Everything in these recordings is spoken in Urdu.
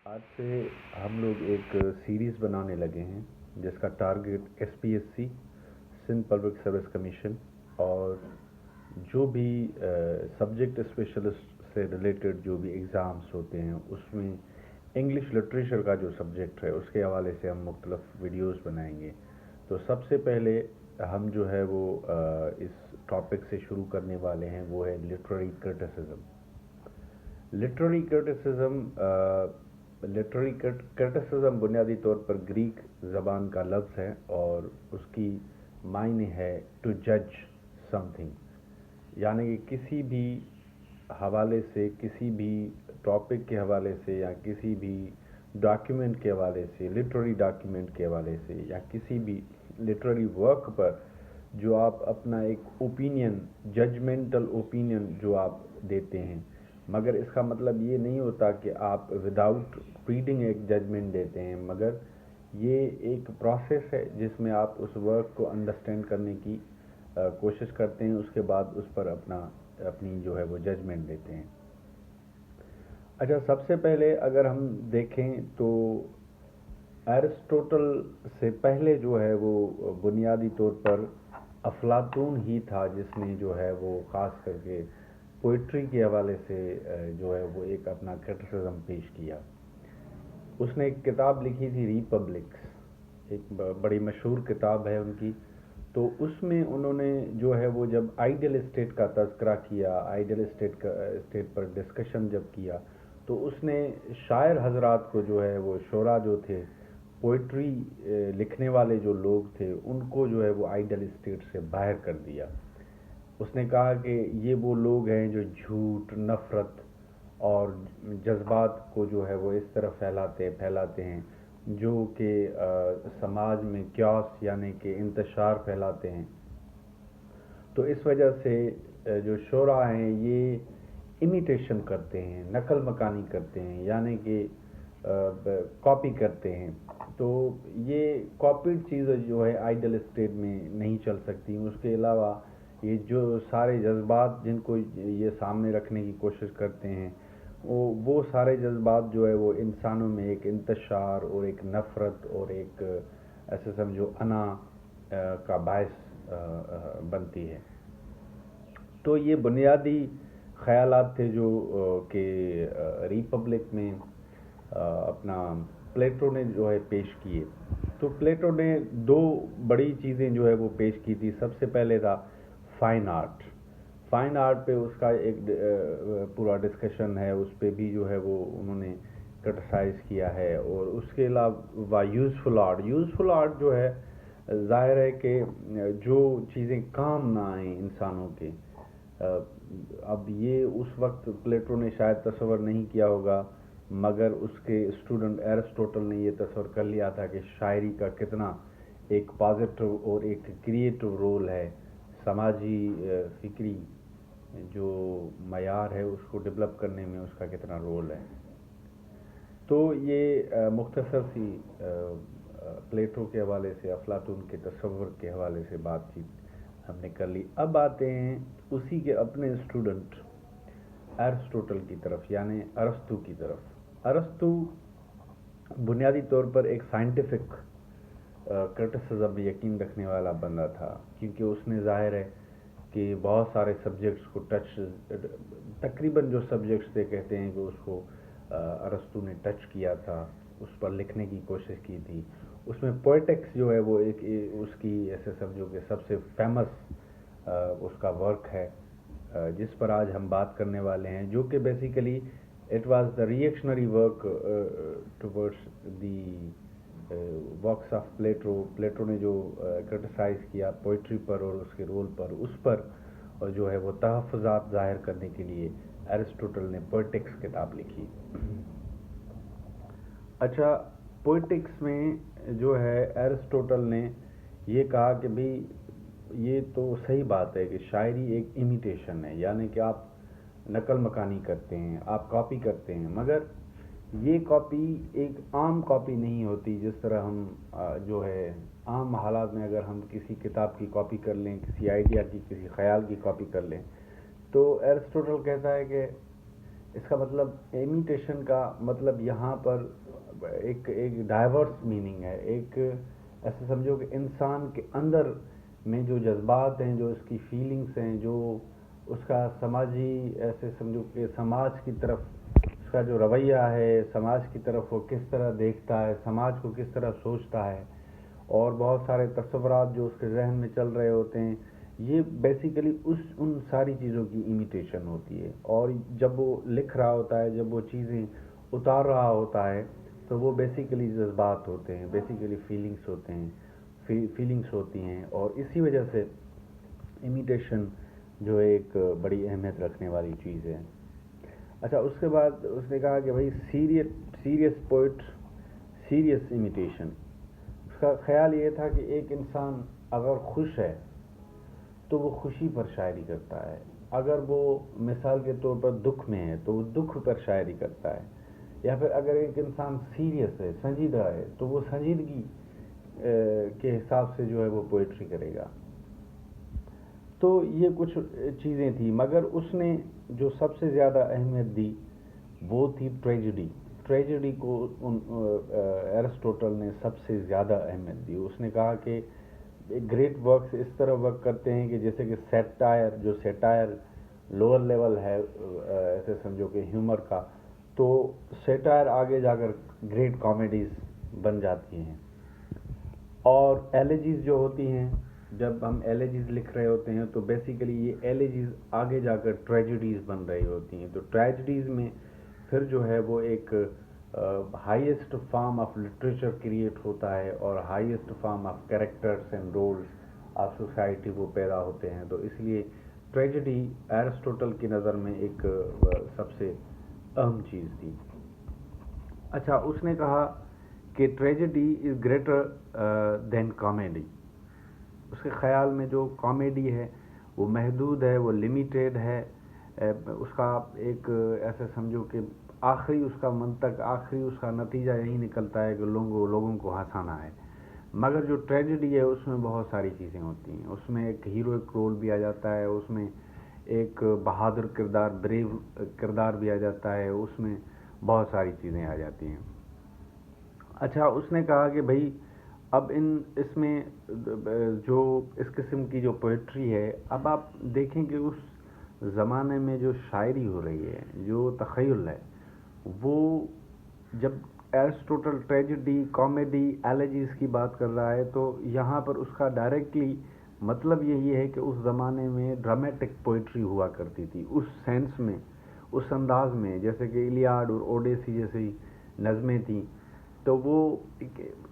آج سے ہم لوگ ایک سیریز بنانے لگے ہیں جس کا target S P S C Sindh public service commission اور جو بھی سبجیکٹ اسپیشلسٹ سے ریلیٹڈ جو بھی ایگزامس ہوتے ہیں اس میں انگلش لٹریچر کا جو سبجیکٹ ہے اس کے حوالے سے ہم مختلف ویڈیوز بنائیں گے. تو سب سے پہلے ہم جو ہے وہ اس ٹاپک سے شروع کرنے والے ہیں، وہ ہے literary criticism. Literary criticism criticism بنیادی طور پر گریک زبان کا لفظ ہے اور اس کی معنی ہے ٹو جج سم تھنگ، یعنی کہ کسی بھی حوالے سے، کسی بھی ٹاپک کے حوالے سے یا کسی بھی ڈاکیومنٹ کے حوالے سے، لٹریری ڈاکیومنٹ کے حوالے سے یا کسی بھی لٹریری ورک پر جو آپ اپنا ایک اوپینین، ججمنٹل اوپینین جو آپ دیتے ہیں. مگر اس کا مطلب یہ نہیں ہوتا کہ آپ وداؤٹ ریڈنگ ایک ججمنٹ دیتے ہیں، مگر یہ ایک پروسیس ہے جس میں آپ اس ورک کو انڈرسٹینڈ کرنے کی کوشش کرتے ہیں، اس کے بعد اس پر اپنی جو ہے وہ ججمنٹ دیتے ہیں. اچھا، سب سے پہلے اگر ہم دیکھیں تو ایرسٹوٹل سے پہلے جو ہے وہ بنیادی طور پر افلاطون ہی تھا جس نے جو ہے وہ خاص کر کے پوئٹری کے حوالے سے جو ہے وہ ایک اپنا کرٹیسزم پیش کیا. اس نے ایک کتاب لکھی تھی ریپبلکس، ایک بڑی مشہور کتاب ہے ان کی. تو اس میں انہوں نے جو ہے وہ جب آئیڈیل اسٹیٹ کا تذکرہ کیا، آئیڈیل اسٹیٹ پر ڈسکشن جب کیا، تو اس نے شاعر حضرات کو جو ہے وہ شعراء جو تھے، پوئٹری لکھنے والے جو لوگ تھے، ان کو جو ہے وہ آئیڈیل اسٹیٹ سے باہر کر دیا. اس نے کہا کہ یہ وہ لوگ ہیں جو جھوٹ، نفرت اور جذبات کو جو ہے وہ اس طرح پھیلاتے ہیں جو کہ سماج میں کیوس یعنی کہ انتشار پھیلاتے ہیں. تو اس وجہ سے جو شعراء ہیں یہ امیٹیشن کرتے ہیں، نقل مکانی کرتے ہیں، یعنی کہ کاپی کرتے ہیں. تو یہ کاپیڈ چیزیں جو ہے آئیڈل اسٹیٹ میں نہیں چل سکتی. اس کے علاوہ یہ جو سارے جذبات جن کو یہ سامنے رکھنے کی کوشش کرتے ہیں، وہ سارے جذبات جو ہے وہ انسانوں میں ایک انتشار اور ایک نفرت اور ایک ایسے سمجھو انا کا باعث بنتی ہے. تو یہ بنیادی خیالات تھے جو کہ ریپبلک میں اپنا پلیٹو نے جو ہے پیش کیے. تو پلیٹو نے دو بڑی چیزیں جو ہے وہ پیش کی تھی. سب سے پہلے تھا فائن آرٹ. فائن آرٹ پہ اس کا ایک پورا ڈسکشن ہے، اس پہ بھی جو ہے وہ انہوں نے کرٹیسائز کیا ہے. اور اس کے علاوہ یوزفل آرٹ جو ہے، ظاہر ہے کہ جو چیزیں کام نہ آئیں انسانوں کے. اب یہ اس وقت پلیٹو نے شاید تصور نہیں کیا ہوگا، مگر اس کے اسٹوڈنٹ ایرسٹوٹل نے یہ تصور کر لیا تھا کہ شاعری کا کتنا ایک پازیٹیو اور ایک کریٹو رول ہے، سماجی فکری جو معیار ہے اس کو ڈیولپ کرنے میں اس کا کتنا رول ہے. تو یہ مختصر سی پلیٹو کے حوالے سے، افلاطون کے تصور کے حوالے سے بات چیت ہم نے کر لی. اب آتے ہیں اسی کے اپنے اسٹوڈنٹ ایرسٹوٹل کی طرف، یعنی ارسطو کی طرف. ارسطو بنیادی طور پر ایک سائنٹیفک کرٹیسزم میں یقین رکھنے والا بندہ تھا، کیونکہ اس نے ظاہر ہے کہ بہت سارے سبجیکٹس کو تقریباً جو سبجیکٹس تھے کہتے ہیں کہ اس کو ارسطو نے ٹچ کیا تھا، اس پر لکھنے کی کوشش کی تھی. اس میں پوئٹکس جو ہے وہ ایک اس کی ایسے سمجھو کہ سب سے فیمس اس کا ورک ہے جس پر آج ہم بات کرنے والے ہیں، جو کہ basically it was the reactionary work towards the works of Plato. Plato نے جو کرٹیسائز کیا پوئٹری پر اور اس کے رول پر، اس پر اور جو ہے وہ تحفظات ظاہر کرنے کے لیے ایرسٹوٹل نے پوئٹکس کتاب لکھی. اچھا، پوئٹکس میں جو ہے ایرسٹوٹل نے یہ کہا کہ بھئی یہ تو صحیح بات ہے کہ شاعری ایک امیٹیشن ہے، یعنی کہ آپ نقل مکانی کرتے ہیں، آپ کاپی کرتے ہیں، مگر یہ کاپی ایک عام کاپی نہیں ہوتی. جس طرح ہم جو ہے عام حالات میں اگر ہم کسی کتاب کی کاپی کر لیں، کسی آئیڈیا کی، کسی خیال کی کاپی کر لیں، تو ایرسٹوٹل کہتا ہے کہ اس کا مطلب امیٹیشن کا مطلب یہاں پر ایک ایک ڈائیورس میننگ ہے. ایک ایسے سمجھو کہ انسان کے اندر میں جو جذبات ہیں، جو اس کی فیلنگس ہیں، جو اس کا سماجی، ایسے سمجھو کہ سماج کی طرف اس کا جو رویہ ہے، سماج کی طرف وہ کس طرح دیکھتا ہے، سماج کو کس طرح سوچتا ہے، اور بہت سارے تصورات جو اس کے ذہن میں چل رہے ہوتے ہیں، یہ بیسیکلی ان ساری چیزوں کی امیٹیشن ہوتی ہے. اور جب وہ لکھ رہا ہوتا ہے، جب وہ چیزیں اتار رہا ہوتا ہے، تو وہ بیسیکلی جذبات ہوتے ہیں، بیسیکلی فیلنگس ہوتے ہیں، فیلنگس ہوتی ہیں. اور اسی وجہ سے امیٹیشن جو ایک بڑی اہمیت رکھنے والی چیز ہے. اچھا، اس کے بعد اس نے کہا کہ بھائی سیریس پوئٹ، سیریس امیٹیشن. اس کا خیال یہ تھا کہ ایک انسان اگر خوش ہے تو وہ خوشی پر شاعری کرتا ہے، اگر وہ مثال کے طور پر دکھ میں ہے تو وہ دکھ پر شاعری کرتا ہے، یا پھر اگر ایک انسان سیریس ہے، سنجیدہ ہے، تو وہ سنجیدگی کے حساب سے جو ہے وہ پوئٹری کرے گا. تو یہ کچھ چیزیں تھیں، مگر اس نے جو سب سے زیادہ اہمیت دی وہ تھی ٹریجڈی. ٹریجڈی کو ایرسٹوٹل نے سب سے زیادہ اہمیت دی. اس نے کہا کہ گریٹ ورکس اس طرح ورک کرتے ہیں کہ جیسے کہ سیٹائر، جو سیٹائر لوور لیول ہے ایسے سمجھو کہ ہیومر کا، تو سیٹائر آگے جا کر گریٹ کامیڈیز بن جاتی ہیں. اور ایلیجیز جو ہوتی ہیں، جب ہم ایلیجیز لکھ رہے ہوتے ہیں تو بیسیکلی یہ ایلیجیز آگے جا کر ٹریجڈیز بن رہی ہوتی ہیں. تو ٹریجڈیز میں پھر جو ہے وہ ایک highest form of literature create ہوتا ہے، اور highest form of characters and roles of society وہ پیدا ہوتے ہیں. تو اس لیے ٹریجڈی ایرسٹوٹل کی نظر میں ایک سب سے اہم چیز تھی. اچھا، اس نے کہا کہ tragedy is greater than comedy. اس کے خیال میں جو کامیڈی ہے وہ محدود ہے، وہ لمیٹیڈ ہے. اس کا ایک ایسے سمجھو کہ آخری اس کا منطق، آخری اس کا نتیجہ یہی نکلتا ہے کہ لوگوں کو ہنسانا ہے. مگر جو ٹریجڈی ہے اس میں بہت ساری چیزیں ہوتی ہیں. اس میں ایک ہیروئک رول بھی آ جاتا ہے، اس میں ایک بہادر کردار، بریو کردار بھی آ جاتا ہے، اس میں بہت ساری چیزیں آ جاتی ہیں. اچھا، اس نے کہا کہ بھائی اب اس میں جو اس قسم کی جو پوئٹری ہے، اب آپ دیکھیں کہ اس زمانے میں جو شاعری ہو رہی ہے، جو تخیل ہے، وہ جب ایرسٹوٹل ٹریجڈی، کامیڈی، ایلیجیز کی بات کر رہا ہے، تو یہاں پر اس کا ڈائریکٹلی مطلب یہی ہے کہ اس زمانے میں ڈرامیٹک پوئٹری ہوا کرتی تھی، اس سینس میں، اس انداز میں، جیسے کہ ایلیاڈ اور اوڈیسی جیسی نظمیں تھیں، تو وہ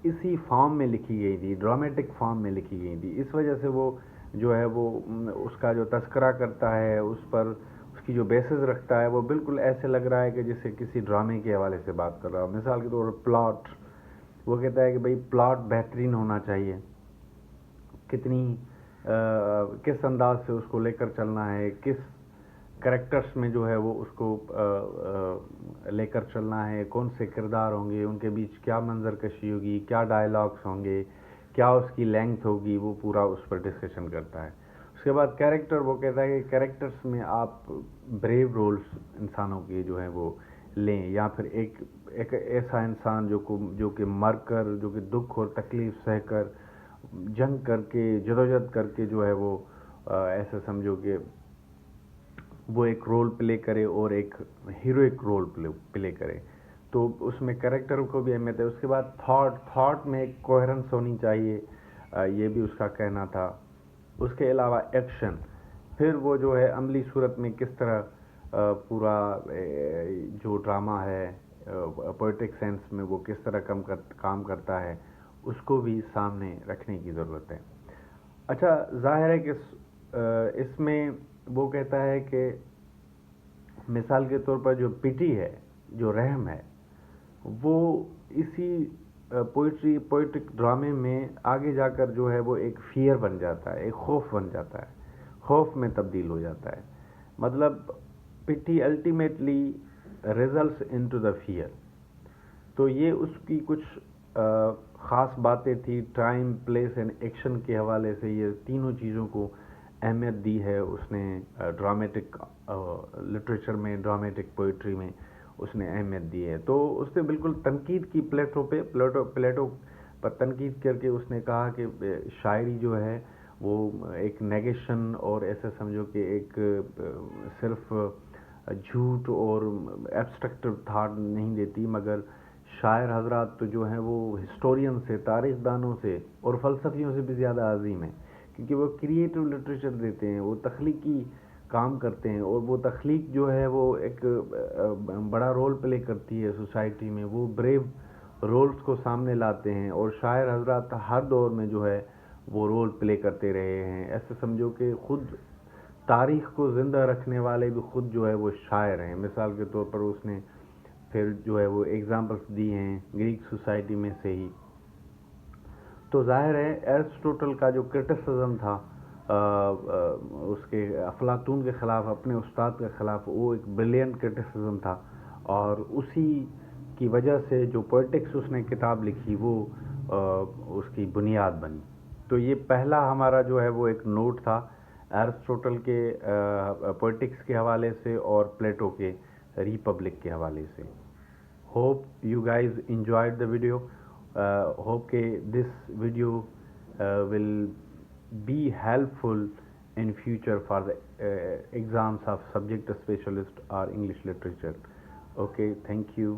اسی فارم میں لکھی گئی تھی، ڈرامیٹک فارم میں لکھی گئی تھی. اس وجہ سے وہ جو ہے وہ اس کا جو تذکرہ کرتا ہے، اس پر اس کی جو بیسز رکھتا ہے، وہ بالکل ایسے لگ رہا ہے کہ جیسے کسی ڈرامے کے حوالے سے بات کر رہا ہوں. مثال کے طور پر پلاٹ، وہ کہتا ہے کہ بھئی پلاٹ بہترین ہونا چاہیے، کس انداز سے اس کو لے کر چلنا ہے، کس کریکٹرس میں جو ہے وہ اس کو لے کر چلنا ہے، کون سے کردار ہوں گے، ان کے بیچ کیا منظر کشی ہوگی، کیا ڈائلاگس ہوں گے، کیا اس کی لینتھ ہوگی، وہ پورا اس پر ڈسکشن کرتا ہے. اس کے بعد کیریکٹر، وہ کہتا ہے کہ کیریکٹرس میں آپ بریو رولس انسانوں کے جو ہیں وہ لیں، یا پھر ایک ایسا انسان جو کہ مر کر، جو کہ دکھ اور تکلیف سہ کر، جنگ کر کے، جدوجہد کر کے جو ہے وہ ایسے سمجھو کہ وہ ایک رول پلے کرے اور ایک ہیروئک رول پلے کرے. تو اس میں کریکٹر کو بھی اہمیت ہے. اس کے بعد تھاٹ میں ایک کوہرنس ہونی چاہیے، یہ بھی اس کا کہنا تھا. اس کے علاوہ ایکشن، پھر وہ جو ہے عملی صورت میں کس طرح پورا جو ڈرامہ ہے پوئٹک سینس میں وہ کس طرح کام کرتا ہے، اس کو بھی سامنے رکھنے کی ضرورت ہے. اچھا، ظاہر ہے کہ اس میں وہ کہتا ہے کہ مثال کے طور پر جو پٹی ہے، جو رحم ہے، وہ اسی پوئٹک ڈرامے میں آگے جا کر جو ہے وہ ایک فیئر بن جاتا ہے، ایک خوف بن جاتا ہے، خوف میں تبدیل ہو جاتا ہے. مطلب pity ultimately results into the fear. تو یہ اس کی کچھ خاص باتیں تھی. ٹائم، پلیس اینڈ ایکشن کے حوالے سے یہ تینوں چیزوں کو اہمیت دی ہے اس نے ڈرامیٹک لٹریچر میں، ڈرامیٹک پوئٹری میں اس نے اہمیت دی ہے. تو اس نے بالکل تنقید کی پلیٹو پر تنقید کر کے اس نے کہا کہ شاعری جو ہے وہ ایک نیگیشن اور ایسے سمجھو کہ ایک صرف جھوٹ اور ایبسٹریکٹ تھاٹ نہیں دیتی، مگر شاعر حضرات تو جو ہیں وہ ہسٹورین سے، تاریخ دانوں سے اور فلسفیوں سے بھی زیادہ عظیم ہیں، کیونکہ وہ کریٹو لٹریچر دیتے ہیں، وہ تخلیقی کام کرتے ہیں، اور وہ تخلیق جو ہے وہ ایک بڑا رول پلے کرتی ہے سوسائٹی میں. وہ بریو رولز کو سامنے لاتے ہیں، اور شاعر حضرات ہر دور میں جو ہے وہ رول پلے کرتے رہے ہیں. ایسے سمجھو کہ خود تاریخ کو زندہ رکھنے والے بھی خود جو ہے وہ شاعر ہیں. مثال کے طور پر اس نے پھر جو ہے وہ ایگزامپلس دی ہیں گریک سوسائٹی میں سے ہی. تو ظاہر ہے ایرسٹوٹل کا جو کرٹیسزم تھا اس کے افلاطون کے خلاف، اپنے استاد کے خلاف، وہ ایک بریلینٹ کرٹیسزم تھا، اور اسی کی وجہ سے جو پوئٹکس اس نے کتاب لکھی وہ اس کی بنیاد بنی. تو یہ پہلا ہمارا جو ہے وہ ایک نوٹ تھا ایرسٹوٹل کے پوئٹکس کے حوالے سے اور پلیٹو کے ریپبلک کے حوالے سے. Hope you guys enjoyed the video. Hope this video will be helpful in future for the exams of subject specialist or English literature. Okay, thank you.